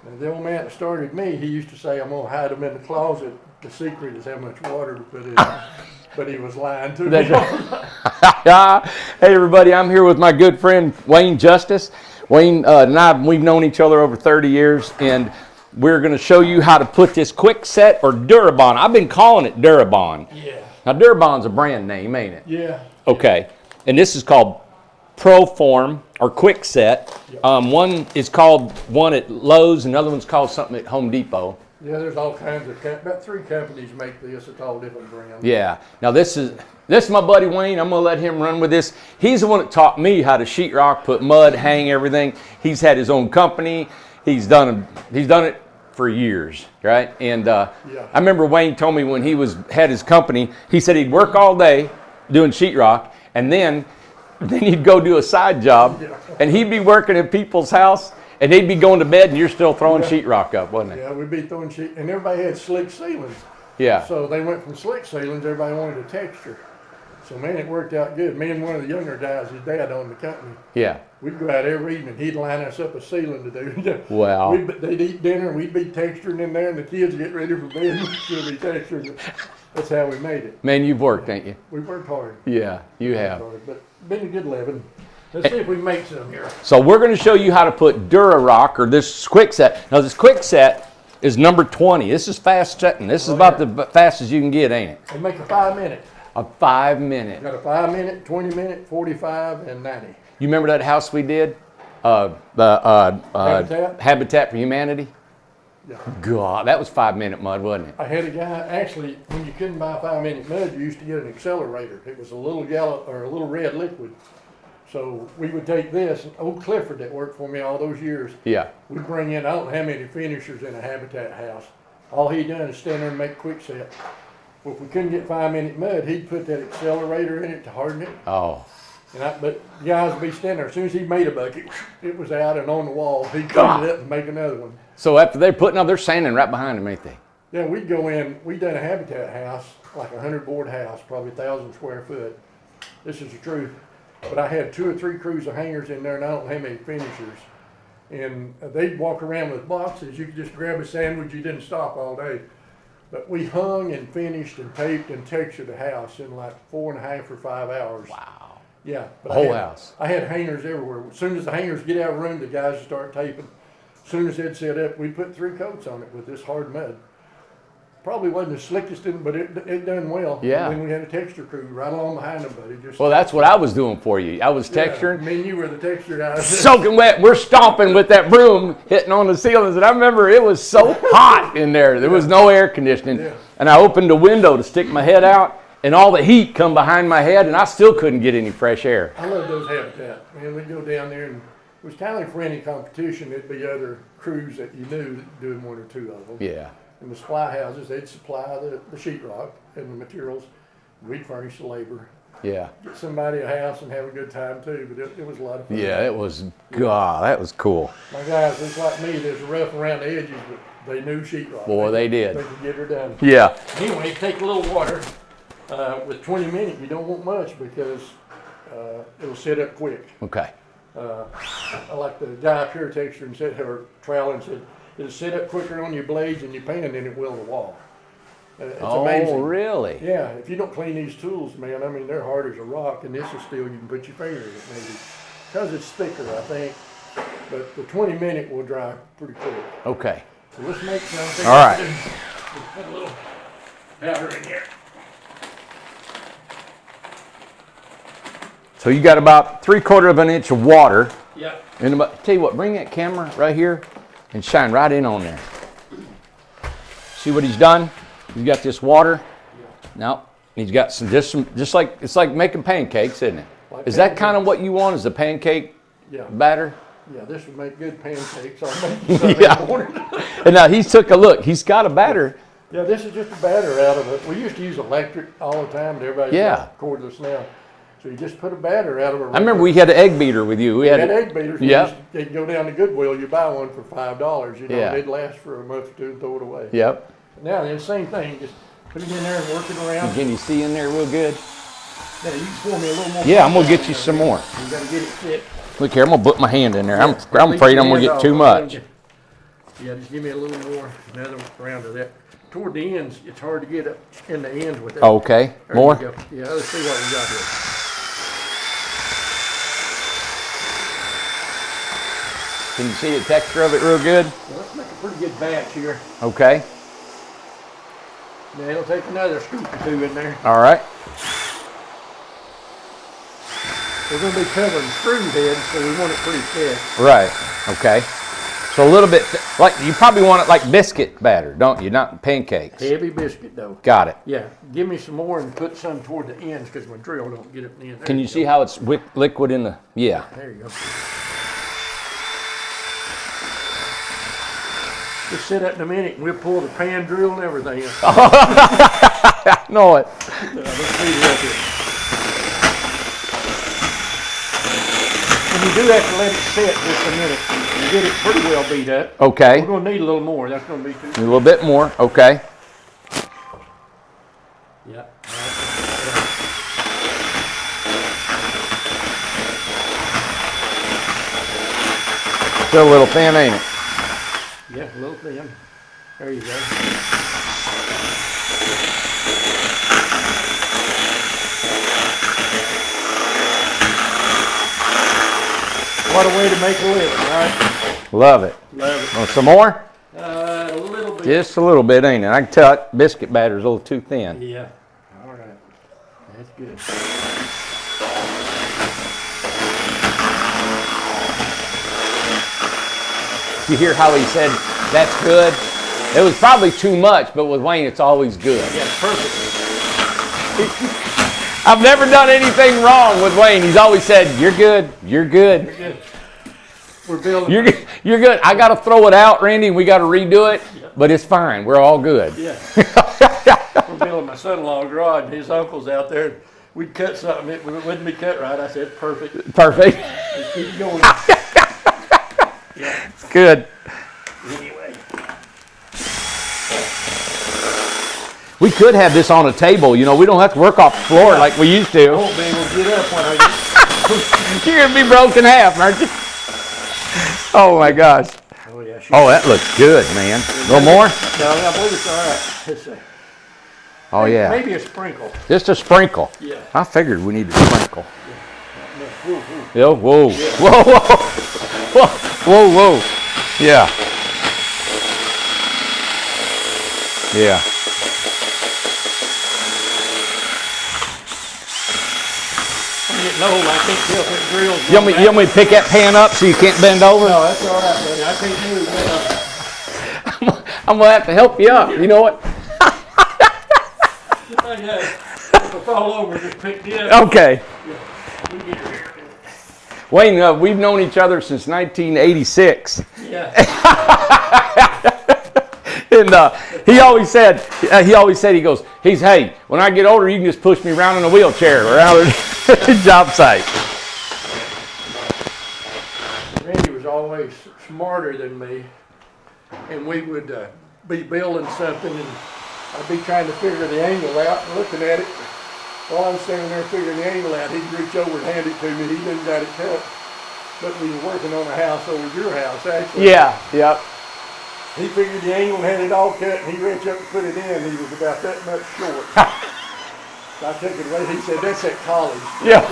And the old man that started me, he used to say, I'm going to hide them in the closet. The secret is how much water to put in. But he was lying to me. Hey everybody, I'm here with my good friend Wayne Justice. Wayne and I, we've known each other over 30 years, and we're going to show you how to put this quick set or Durabond. I've been calling it Durabond. Yeah. Now Durabond's a brand name, ain't it? Yeah. Okay. And this is called Proform or Quick Set. Yep. One is called one at Lowe's, another one's called something at Home Depot. Yeah, there's all kinds of, about 3 companies make this. It's all different brands. Yeah. Now this is my buddy Wayne. I'm gonna let him run with this. He's the one that taught me how to sheetrock, put mud, hang everything. He's had his own company. He's done it for years, right? And I remember Wayne told me when he had his company, he said he'd work all day doing sheetrock, and then he'd go do a side job, and he'd be working in people's house. And they'd be going to bed, and you're still throwing sheetrock up, wasn't it? Yeah, we'd be throwing sheet, and everybody had slick ceilings. Yeah. So they went from slick ceilings, everybody wanted a texture. So man, it worked out good. Me and one of the younger guys, his dad owned the company. Yeah. We'd go out every evening. He'd line us up a ceiling to do. Wow. They'd eat dinner, and we'd be texturing in there, and the kids get ready for bed, and we'd still be texturing. That's how we made it. Man, you've worked, ain't you? We worked hard. Yeah, you have. But been a good living. Let's see if we can make some here. So we're going to show you how to put Durarock or this quick set. Now this quick set is number 20. This is fast setting. This is about the fastest you can get, ain't it? And make a 5-minute. A 5-minute. Got a 5-minute, 20-minute, 45, and 90. You remember that house we did? Habitat for Humanity? Yeah. God, that was 5-minute mud, wasn't it? I had a guy, actually, when you couldn't buy 5-minute mud, you used to get an accelerator. It was a little yellow or a little red liquid. So we would take this, and old Clifford that worked for me all those years, Yeah. we'd bring in, I don't know how many finishers in a Habitat house. All he done is stand there and make quick set. Well, if we couldn't get 5-minute mud, he'd put that accelerator in it to harden it. Oh. But the guys would be standing there. As soon as he made a bucket, it was out and on the wall. He'd clean it up and make another one. So after they're putting up, they're sanding right behind them, ain't they? Yeah, we'd go in, we'd done a Habitat house, like a 100-board house, probably 1,000 square foot. This is the truth. But I had 2 or 3 crews of hangers in there, and I don't know how many finishers. And they'd walk around with boxes. You could just grab a sandwich. You didn't stop all day. But we hung and finished and taped and textured the house in like 4.5 or 5 hours. Wow. Yeah. But The whole house. I had hangers everywhere. As soon as the hangers get out of the room, the guys would start taping. As soon as they'd set up, we put 3 coats on it with this hard mud. Probably wasn't the slickest, but it done well. Yeah. And then we had a texture crew right along behind them, buddy. Just Well, that's what I was doing for you. I was texturing. I mean, you were the texture guy. Soaking wet. We're stomping with that broom, hitting on the ceilings. And I remember it was so hot in there. There was no air conditioning. Yeah. And I opened the window to stick my head out, and all the heat come behind my head, and I still couldn't get any fresh air. I love those Habitat. Man, we'd go down there, and it was kind of like for any competition. There'd be other crews that you knew doing 1 or 2 of them. Yeah. And the supply houses, they'd supply the sheetrock and the materials. We'd furnish the labor. Yeah. Get somebody a house and have a good time too, but it was a lot of fun. Yeah, it was, God, that was cool. My guys, just like me, they're rough around the edges, but they knew sheetrock. Boy, they did. They could get her done. Yeah. Anyway, take a little water. With 20 minutes, you don't want much because it'll set up quick. Okay. I like the guy up here texture and said, or trowel and said, it'll set up quicker on your blades and your pan than it will the wall. It's amazing. Really? Yeah, if you don't clean these tools, man, I mean, they're hard as a rock, and this is steel you can put your finger in it maybe. Because it's thicker, I think. But the 20-minute will dry pretty quick. Okay. So let's make something. All right. Let's put a little powder in here. So you got about 3/4 of an inch of water. Yeah. And tell you what, bring that camera right here and shine right in on there. See what he's done? He's got this water. Now he's got just like it's like making pancakes, isn't it? Like Is that pancakes. kind of what you want? Is the pancake batter? Yeah, this would make good pancakes. I'll make you some Yeah. in the morning. And now he's took a look. He's got a batter. Yeah, this is just a batter out of it. We used to use electric all the time, but everybody's got cordless now. So you just put a batter out of a. I remember we had an egg beater with you. We had egg beaters. Yep. They'd go down to Goodwill. You buy one for $5. You know, Yeah. they'd last for a month or two and throw it away. Yep. Now the same thing. Just put it in there and work it around. Can you see in there real good? Yeah, you can pour me a little more. Yeah, I'm gonna get you some more. You gotta get it fit. Look here, I'm gonna put my hand in there. I'm afraid I'm gonna get too much. Yeah, just give me a little more, another round of that. Toward the ends, it's hard to get up in the ends with that. Okay, There more? you go. Yeah, let's see what we got here. Can you see the texture of it real good? Well, let's make a pretty good batch here. Okay. Now it'll take another scoop or two in there. All right. We're going to be covering screw heads, so we want it pretty thick. Right. Okay. So a little bit, like you probably want it like biscuit batter, don't you? Not pancakes. Heavy biscuit though. Got it. Yeah, give me some more and put some toward the ends because my drill don't get it in the end. Can you see how it's liquid in the, yeah. There you go. Just sit up in a minute and we'll pull the pan drill and everything. Know it. Let's speed it up here. And you do have to let it sit just a minute. You get it pretty well beat up. Okay. We're going to need a little more. That's going to be too. A little bit more. Okay. Yeah. Still a little thin, ain't it? Yeah, a little thin. There you go. What a way to make a living, right? Love it. Love it. Want some more? A little bit. Just a little bit, ain't it? I can tell that biscuit batter's a little too thin. Yeah. All right. That's good. You hear how he said that's good? It was probably too much, but with Wayne, it's always good. Yeah, perfect. I've never done anything wrong with Wayne. He's always said, "You're good. You're good. You're good. We're building. You're good. You're good." I got to throw it out, Randy, and we got to redo it, but it's fine. We're all good. Yeah. We're building my son-in-law garage, and his uncle's out there. We'd cut something, it wouldn't be cut right. I said, perfect. Perfect. Just keep going. Yeah. Good. Anyway. We could have this on a table. You know, we don't have to work off the floor like we used I to. won't be able to get up when I get. You're going to be broken in half, aren't you? Oh, my gosh. Oh, yeah. Oh, that looks good, man. A little more? No, I believe it's all right. It's Oh, yeah. maybe a sprinkle. Just a sprinkle. Yeah. I figured we needed a sprinkle. Whoa, whoa. Yeah, whoa. Yeah. Whoa, whoa. Whoa, whoa, whoa. Yeah. Yeah. I'm getting old. I can't tell if it drills. You want me to pick that pan up so you can't bend over? No, that's all right, buddy. I can't move now. I'm going to have to help you up. You know what? If I fall over, just pick me up. Okay. We get her here. Wayne, we've known each other since 1986. Yeah. And he always said, he goes, hey, when I get older, you can just push me around in a wheelchair around the job site. Randy was always smarter than me, and we would be building something, and I'd be trying to figure the angle out and looking at it. While I'm standing there figuring the angle out, he'd reach over and hand it to me. He didn't got it cut, but we were working on a house over your house, actually. Yeah, yep. He figured the angle and had it all cut, and he reached up and put it in. He was about that much short. So I took it away. He said, "That's at college." Yeah.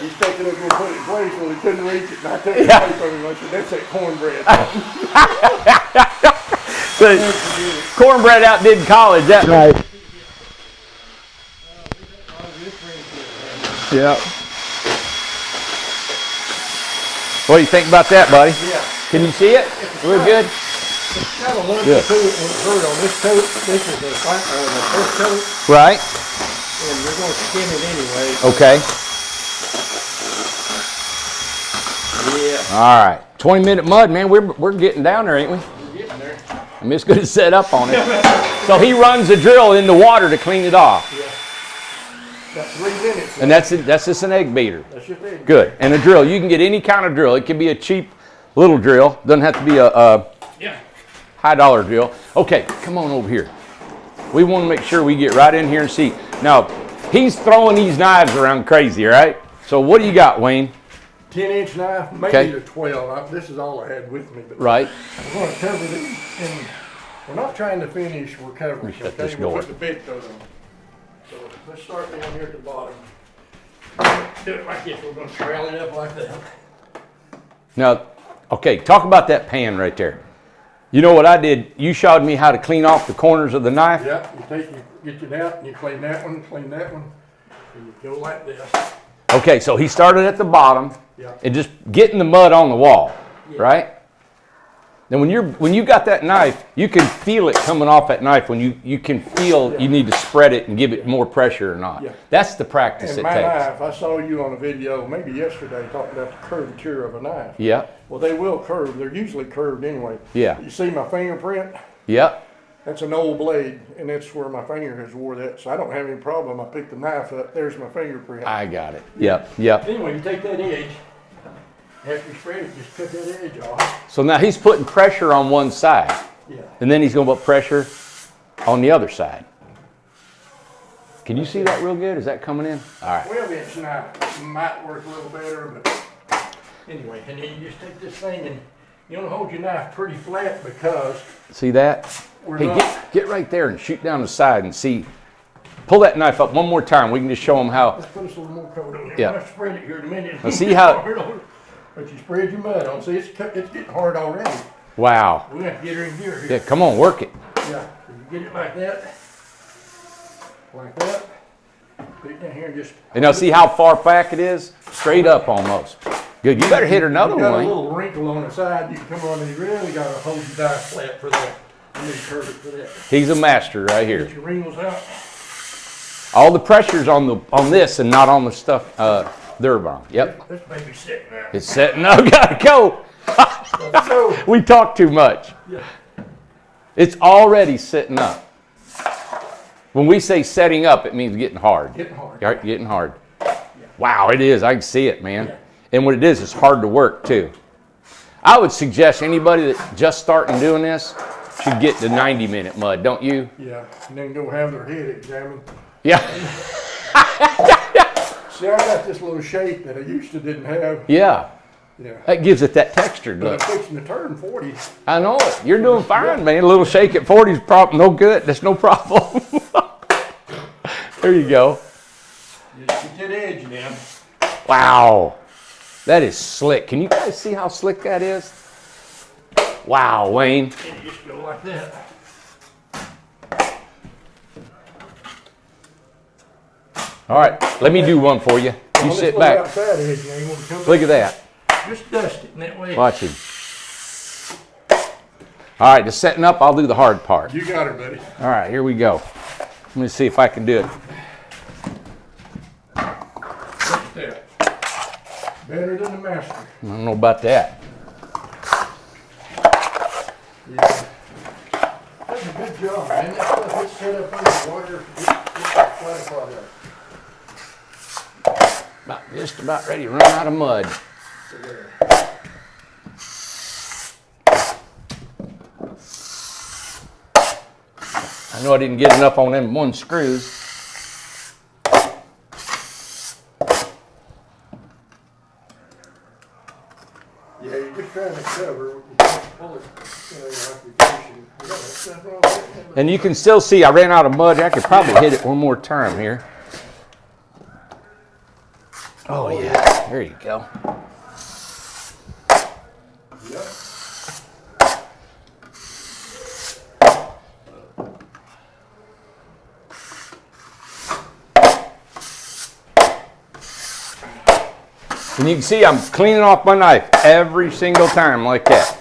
He stuck it up and put it in place, well, he couldn't reach it. And I took it away from him. I said, "That's that cornbread." The cornbread outdid college, that right. Yeah. What do you think about that, buddy? Yeah. Can you see it? We're good? It's got a lump Good. to it when it's hurt on this coat. This is the first coat, Right. and we're going to skin it anyway. Okay. Yeah. All right. 20-minute mud, man. We're getting down there, ain't we? We're getting there. I'm just going to set up on it. So he runs the drill in the water to clean it off. Yeah. Got 3 minutes. And that's it. That's just an egg beater. That's your thing. Good. And a drill. You can get any kind of drill. It can be a cheap little drill. Doesn't have to be a Yeah. high-dollar drill. Okay, come on over here. We want to make sure we get right in here and see. Now, he's throwing these knives around crazy, all right? So what do you got, Wayne? 10-inch knife, maybe Okay. to 12. This is all I had with me. But Right. we're going to cover these, and we're not trying to finish. We're covering. Shut this We'll door. put the bit on. So let's start down here at the bottom. Do it like this. We're going to trail it up like that. Now, okay, talk about that pan right there. You know what I did? You showed me how to clean off the corners of the knife. Yeah, you get it out, and you clean that one, and you go like this. Okay, so he started at the bottom Yeah. and just getting the mud on the wall, Yeah. right? Then when you got that knife, you can feel it coming off that knife when you can feel you need to spread it and give it more pressure or not. Yeah. That's the practice And it my takes. knife, I saw you on a video maybe yesterday talking about the curvature of a knife. Yeah, Well, they will curve. They're usually curved anyway. Yeah. You see my fingerprint? yeah. That's an old blade, and that's where my finger has wore that. So I don't have any problem. I pick the knife up. There's my fingerprint. I got it. Yep, yep. Anyway, you take that edge. After you spread it, just cut that edge off. So now he's putting pressure on one side, Yeah. and then he's going to put pressure on the other side. Can you see that real good? Is that coming in? All right. 12-inch knife might work a little better, but anyway. And then you just take this thing and you want to hold your knife pretty flat because See that? we're Hey, not. get right there and shoot down the side and see. Pull that knife up one more time. We can just show them how. Let's put us a little more coat on there. Yeah. I'm going to spread it here in a minute. Now see how- But you spread your mud on. See, it's getting hard already. Wow. We're going to have to get her in gear here. Yeah, come on, work it. Yeah. So you get it like that. Like that. Put it down here and just. And now see how far back it is? Straight up almost. Good. You better hit another You got a one. little wrinkle on the side. You can come on and you really got to hold your knife flat for that. You need to curve it for that. He's a master right here. Get your wrinkles out. All the pressure's on this and not on the stuff. Durban. Yep. This baby's sitting there. It's setting up. Gotta go. Let's go. We talk too much. Yeah. It's already setting up. When we say setting up, it means getting hard. Getting hard. Right, getting hard. Wow, it is. I can see it, man. Yeah. And what it is, it's hard to work too. I would suggest anybody that's just starting doing this should get the 90-minute mud, don't you? Yeah. And then go have their head examined. Yeah. See, I got this little shape that I used to didn't have. Yeah. Yeah. That gives it that textured But look. I'm fixing to turn 40. I know it. You're doing fine, man. A little shake at 40 is no good. That's no problem. There you go. Just get that edge down. Wow. That is slick. Can you guys see how slick that is? Wow, Wayne. And you just go like that. All right, let me do one for you. You On sit this back. outside edge, now you want to come Look at that. back, just dust it in that way. Watch him. All right, just setting up, I'll do the hard part. You got her, buddy. All right, here we go. Let me see if I can do it. Look at that. Better than the master. I don't know about that. Yeah. That's a good job, man. That stuff gets set up under water. It's flat product. Just about ready to run out of mud. I know I didn't get enough on them one screws. Yeah, you're just trying to cover. You can't pull it, like you're fishing. Yeah, that's nothing wrong with it. And you can still see I ran out of mud. I could probably hit it one more time here. Oh yeah, there you go. Yep. And you can see I'm cleaning off my knife every single time like that.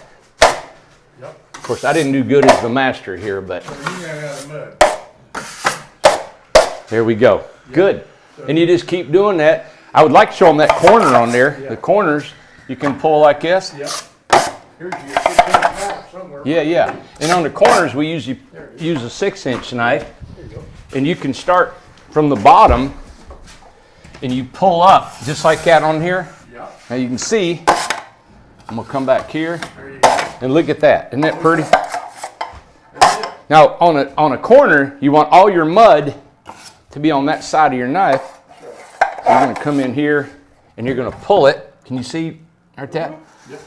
Yep. Of course, I didn't do good as the master here, but So you ran out of mud. there we go. Good. And you just keep doing that. I would like to show them that corner on there. Yeah. The corners you can pull like this. Yep. Here's your 15 knife somewhere. Yeah, yeah. And on the corners we usually use a 6-inch knife. There you go. And you can start from the bottom and you pull up just like that on here. Yep. Now you can see, I'm gonna come back here There you go. and look at that. Isn't that pretty? That's it. Now on a corner, you want all your mud to be on that side of your knife. So you're gonna come in here and you're gonna pull it Can you see right that? Yep.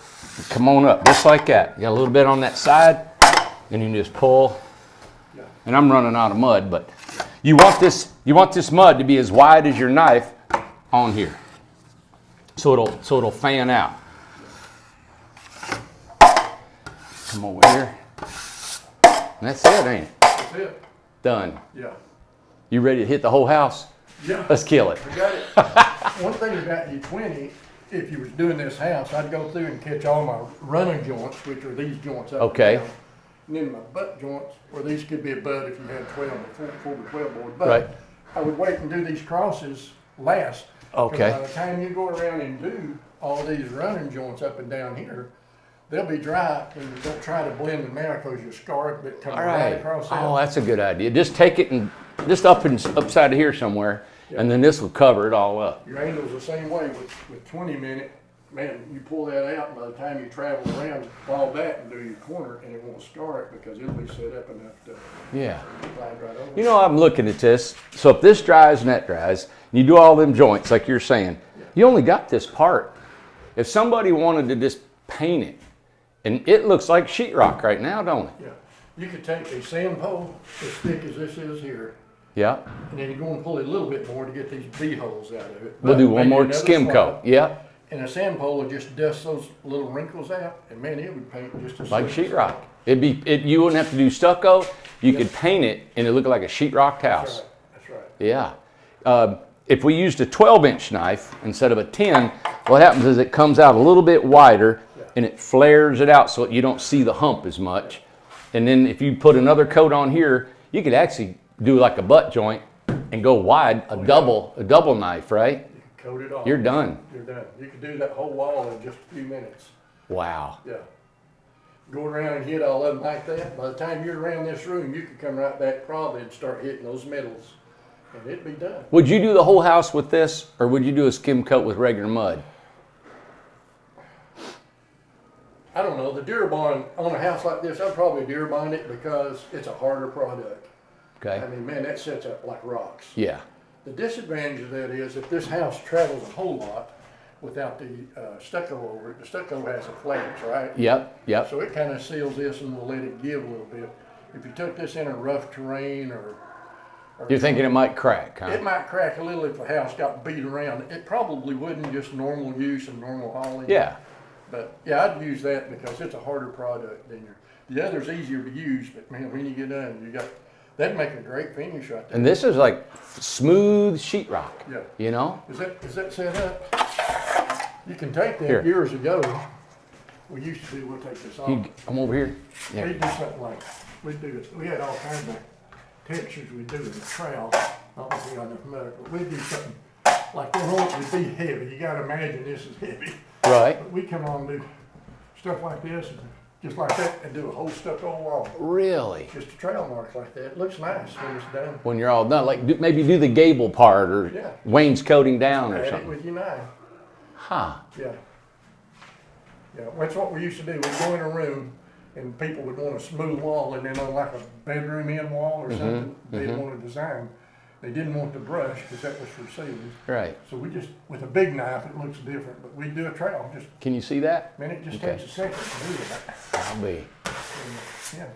Come on up, just like that. You got a little bit on that side, and you can just pull. Yeah. And I'm running out of mud, but you want this mud to be as wide as your knife on here, so it'll fan out. Come over here. And that's it, ain't it? That's it. Done. Yeah. You ready to hit the whole house? Yeah. Let's kill it. I got it. One thing about U20, if you was doing this house, I'd go through and catch all my running joints, which are these joints up Okay. and down. And then my butt joints, or these could be a butt if you had 12 or 4 by 12 board. But Right. I would wait and do these crosses last. 'Cause Okay. by the time you go around and do all these running joints up and down here, they'll be dry, and you don't try to blend them out because you scar it, but come All right right. across Oh, that. that's a good idea. Just take it and just upside of here somewhere, and then this will cover it all up. Your angel's the same way with 20 minute. Man, you pull that out, and by the time you travel around, fall back and do your corner, and it won't scar it because it'll be set up enough to Yeah. glide right over. You know, I'm looking at this. So if this dries and that dries, and you do all them joints like you're saying, you only got this part. If somebody wanted to just paint it, and it looks like sheetrock right now, don't it? Yeah, you could take a sand pole as thick as this is here, Yeah. and then you go and pull it a little bit more to get these bee holes out of it. We'll But do one maybe more another skim swab, coat. Yeah. And a sand pole will just dust those little wrinkles out, and man, it would paint just as Like slick as- sheetrock. You wouldn't have to do stucco. You could paint it, and it looked like a sheetrock house. That's right. Yeah. If we used a 12-inch knife instead of a 10, what happens is it comes out a little bit wider, and it flares it out so you don't see the hump as much. And then if you put another coat on here, you could actually do like a butt joint and go wide, a double knife, right? You can coat it off. You're done. You're done. You could do that whole wall in just a few minutes. Wow. Yeah. Go around and hit all of them like that. By the time you're around this room, you could come right back probably and start hitting those middles, and it'd be done. Would you do the whole house with this, or would you do a skim coat with regular mud? I don't know, the Durabond on a house like this, I'd probably Durabond it because it's a harder product. Okay. I mean, man, that sets up like rocks. Yeah. The disadvantage of that is if this house travels a whole lot without the stucco over it, the stucco has a flange, right? Yep. Yep. So it kind of seals this and will let it give a little bit. If you took this in a rough terrain or You're thinking it might crack, huh? it might crack a little if the house got beat around. It probably wouldn't, just normal use and normal hauling. Yeah. But yeah, I'd use that because it's a harder product than the other's easier to use, but man, when you get done, that'd make a great finish right there. And this is like smooth sheetrock. Yeah. You know? Is that set up? You can take that. Here. Years ago, we used to do, we'll take this off. You come over here. Yeah. We'd do something like, we'd do this, we had all kinds of textures we'd do in the trowel. I don't know if we got enough metal, but we'd do something like the rope would be heavy. You gotta imagine this is heavy. Right. But we come on and do stuff like this, and just like that, and do a whole stucco wall. Really? Just a trail mark like that. It looks nice when it's done. When you're all done, like maybe do the gable part or Yeah. wainscoting down or Add it something. with your knife. Huh. Yeah. Yeah, that's what we used to do. We'd go in a room and people would want a smooth wall, and then on like a bedroom in wall or something, they'd want to design. They didn't want the brush because that was for ceilings. Right. So we just, with a big knife, it looks different, but we do a trowel. Just, Can you see that? man, it just Okay. takes a second to do that. I'll be. Yeah.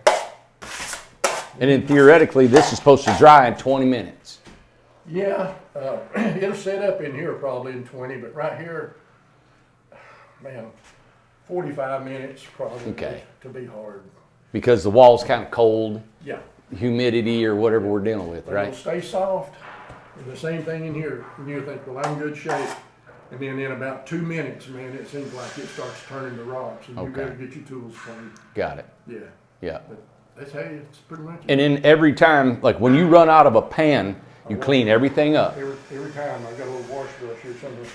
And then theoretically, this is supposed to dry in 20 minutes. Yeah, it'll set up in here probably in 20, but right here, man, 45 minutes probably Okay. to be hard. Because the wall's kind of cold, Yeah. humidity or whatever we're dealing with, But it'll right? stay soft. And the same thing in here. And you think, well, I'm in good shape. And then in about 2 minutes, man, it seems like it starts turning to rocks. And you Okay. better get your tools clean. Got it. Yeah. Yeah. But that's how it's pretty much And then every time, like when you run out of a pan, you clean everything up every time. I got a little wash brush here somewhere.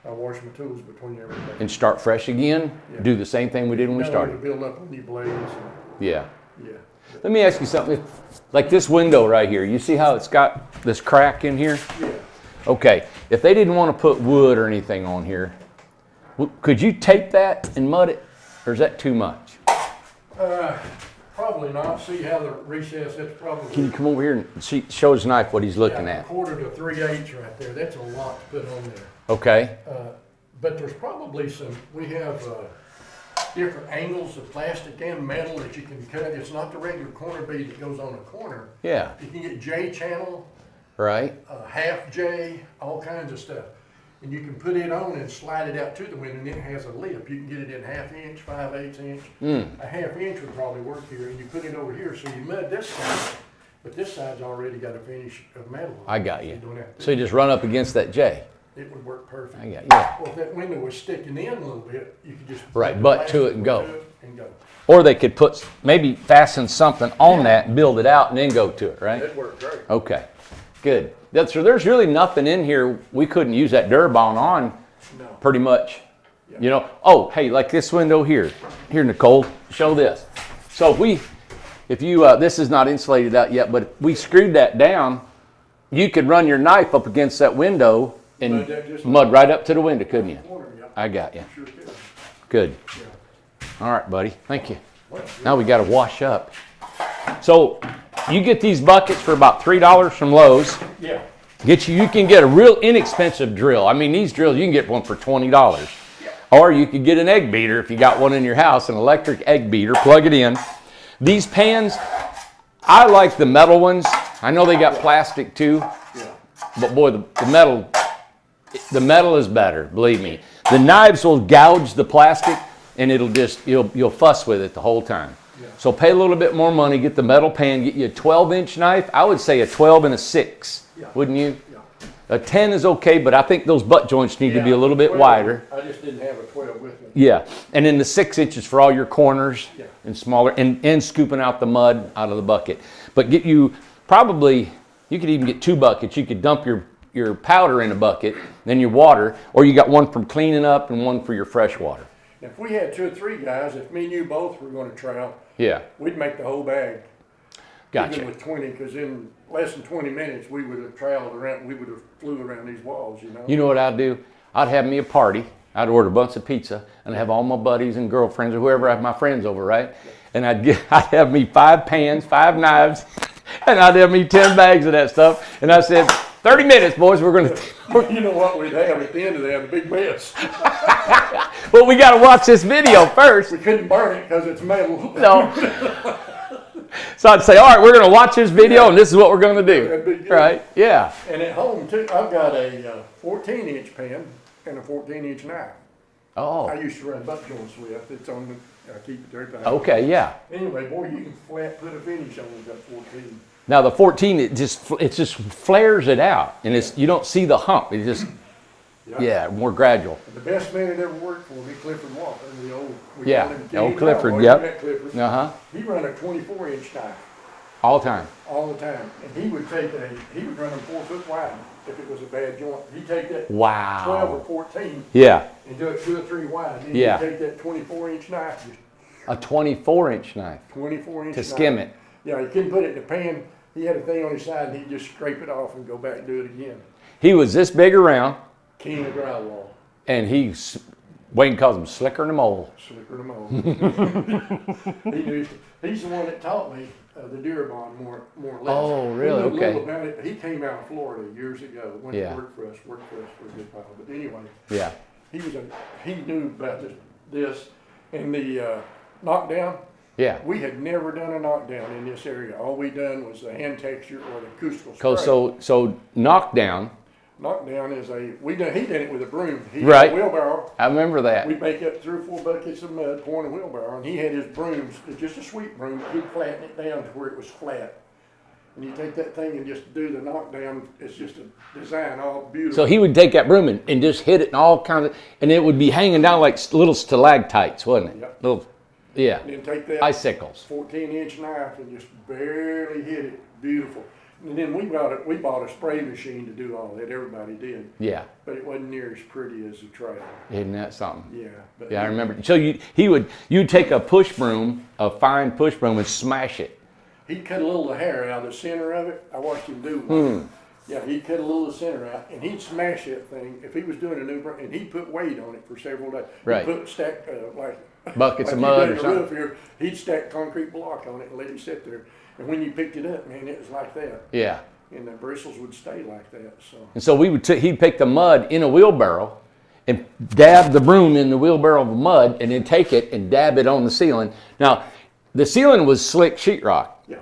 I wash my tools between everything. and start fresh again. Yeah. Do the same thing we did when we Now started. it'll build up on your blades. And, Yeah. yeah. Let me ask you something. Like this window right here, you see how it's got this crack in here? Yeah. Okay, if they didn't want to put wood or anything on here, could you tape that and mud it? Or is that too much? Probably not. See how the recess, that's probably. Can you come over here and show his knife what he's looking Yeah, at? 1/4 to 3/8 right there. That's a lot to put on there. Okay, But there's probably some, we have different angles of plastic and metal that you can cut. It's not the regular corner bead that goes on a corner. Yeah. You can get J channel, Right. half J, all kinds of stuff. And you can put it on and slide it out to the window, and it has a lip. You can get it in 1/2 inch, 5/8 inch. A 1/2 inch would probably work here, and you put it over here, so you mud this side, but this side's already got a finish of metal on it. I got you. You don't have to- So you just run up against that J. It would work perfect. I got you. Yeah. Well, if that window was sticking in a little bit, you could just Right, put the butt to plastic it and go. to it and go. Or they could put, maybe fasten something on that and build it out and then go to it, right? That'd work great. Okay, good. So there's really nothing in here we couldn't use that Durabond on No. pretty much. Yeah. You know, oh, hey, like this window here. Here, Nicole, show this. So if you, this is not insulated out yet, but if we screwed that down, you could run your knife up against that window and Mud that just- mud right up to the window, couldn't you? Corner, yeah. I got you. Sure could. Good. Yeah. All right, buddy. Thank you. Well, Now we got to wash up. So you get these buckets for about $3 from Lowe's. yeah. You can get a real inexpensive drill. I mean, these drills, you can get one for $20. Or you could get an egg beater if you got one in your house, an electric egg beater, plug it in. These pans, I like the metal ones. I know they got plastic too, Yeah. but boy, the metal is better, believe me. The knives will gouge the plastic and it'll just, you'll fuss with it the whole time. Yeah. So pay a little bit more money, get the metal pan, get you a 12-inch knife. I would say a 12 and a 6, Yeah. wouldn't you? Yeah. A 10 is okay, but I think those butt joints need to be a little bit 12, wider. I just didn't have a 12 with me. Yeah, and then the 6 inches for all your corners Yeah. and smaller, and scooping out the mud out of the bucket. But get you, probably, you could even get 2 buckets. You could dump your powder in a bucket, then your water, or you got one from cleaning up and one for your fresh water. Now, if we had 2 or 3 guys, if me and you both were gonna trout, Yeah, we'd make the whole bag. gotcha. Even with 20, because in less than 20 minutes, we would have traveled around, we would have flew around these walls, you know? You know what I'd do? I'd have me a party. I'd order a bunch of pizza and have all my buddies and girlfriends or whoever I have my friends over, right? And I'd have me 5 pans, 5 knives, and I'd have me 10 bags of that stuff. And I said, 30 minutes, boys, we're gonna. You know what we'd have at the end of that, a big mess. Well, we got to watch this video first. We couldn't burn it because it's metal. No. So I'd say, all right, we're going to watch this video, and this is what we're going to That'd be do. good. Right? Yeah. And at home too, I've got a 14-inch pan and a 14-inch knife. I Oh, used to run butt joints with. It's on the, I keep it there. okay, yeah. Anyway, boy, you can flat put a finish on that 14. Now the 14, it just flares it out, and you don't see the hump. It just, yeah, more gradual. The best man that ever worked for me, Clifford Walker, the old. Yeah, called him old King Clifford, Cowboy. yep. You met Clifford. Uh-huh. He ran a 24-inch knife All the time. all the time, and he would run them 4 foot wide if it was a bad joint. He'd take that 12 Wow. or 14 Yeah. and do it 2 or 3 wide. Then Yeah. he'd take that 24-inch knife, just A 24-inch knife 24-inch to knife. skim it. Yeah, he couldn't put it in the pan. He had a thing on his side, and he'd just scrape it off and go back and do it again. He was this big around, King of drywall, and Wayne calls him slicker than a mole. slicker than a mole. He's the one that taught me the Durabond more or less. Oh, really? He knew a Okay. little about it, but he came out of Florida years ago. Went Yeah. to work for us for a good while. But anyway, Yeah. he knew about this and the knockdown. Yeah. We had never done a knockdown in this area. All we done was the hand texture or the acoustical spray. So knockdown. Knockdown is he done it with a broom. He Right. had a wheelbarrow. I remember that. We'd make up 3 or 4 buckets of mud, pour in a wheelbarrow, and he had his brooms, it's just a sweep broom, but he'd flatten it down to where it was flat. And you take that thing and just do the knockdown, it's just a design, all beautiful. So he would take that broom and just hit it in all kinds of, and it would be hanging down like little stalactites, wasn't it? Yep. Little, yeah. And then take that Icicles. 14-inch knife and just barely hit it, beautiful. And then we bought a spray machine to do all that, everybody did. Yeah. But it wasn't near as pretty as the trail. Isn't that something? Yeah. But Yeah, I remember. So you'd take a push broom, a fine push broom, and smash it. He'd cut a little of the hair out of the center of it. I watched him do one. Yeah, he'd cut a little of the center out, and he'd smash that thing. If he was doing a new broom, and he'd put weight on it for several days. Right. He'd stack like Buckets of like mud you or done a something. roof here, he'd stack concrete block on it and let it sit there. And when you picked it up, man, it was like that. Yeah. And the bristles would stay like that. So And so he'd pick the mud in a wheelbarrow and dab the broom in the wheelbarrow of mud, and then take it and dab it on the ceiling. Now, the ceiling was slick sheetrock. Yeah.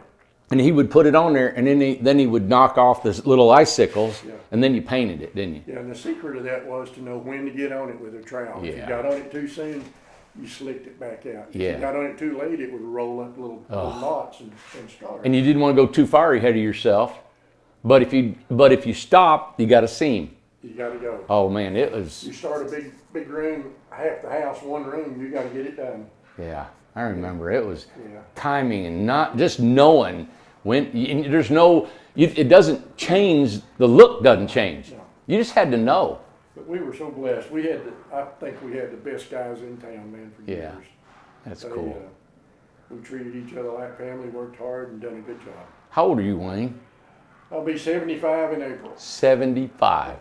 And he would put it on there, and then he would knock off the little icicles, Yeah. and then you painted it, didn't you? Yeah, and the secret of that was to know when to get on it with a trowel. If you Yeah. got on it too soon, you slicked it back out. If Yeah. you got on it too late, it would roll up little knots and start. And you didn't want to go too far ahead of yourself, but if you stop, you got a seam. You gotta go. Oh man, it was. You start a big room, half the house, one room, you gotta get it done. Yeah, I remember it was Yeah. timing and not just knowing when. And there's no, it doesn't change. The look doesn't change. No. You just had to know. But we were so blessed. I think we had the best guys in town, man, for Yeah. years. That's They, cool. We treated each other like family, worked hard, and done a good job. How old are you, Wayne? I'll be 75 in April. 75.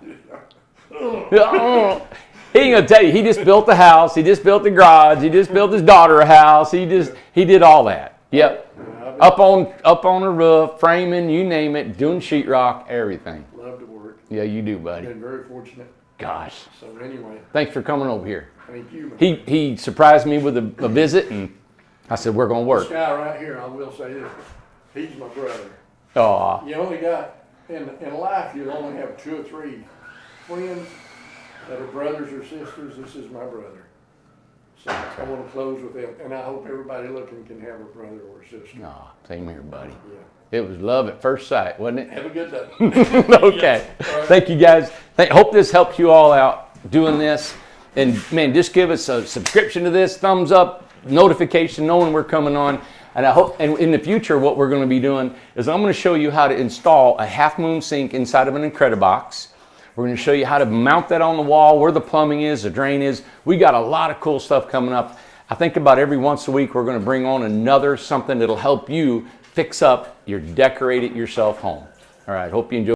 He ain't gonna tell you. He just built the house. He just built the garage. He just built his daughter a house. He did all that. Yep. Yeah, Up on the roof, framing, you name it, doing sheetrock, everything. love to work. Yeah, you do, buddy. Been very fortunate. Gosh, So anyway, thanks for coming over here. thank you, man. He surprised me with a visit, and I said we're gonna This work. guy right here, I will say this, he's my brother. Aw, You only got, in life, you only have 2 or 3 friends that are brothers or sisters. This is my brother. So I want to close with them, and I hope everybody looking can have a brother or a sister. aw, same here, buddy. Yeah. It was love at first sight, wasn't it? Have a good day. Okay. All right. Thank you guys. Hope this helps you all out doing this. And man, just give us a subscription to this, thumbs up, notification, knowing we're coming on. And I hope, and in the future, what we're going to be doing is I'm going to show you how to install a half moon sink inside of an Incredibox. We're going to show you how to mount that on the wall, where the plumbing is, the drain is. We got a lot of cool stuff coming up. I think about every once a week, we're going to bring on something that'll help you fix up your decorate it yourself home. All right. Hope you enjoy.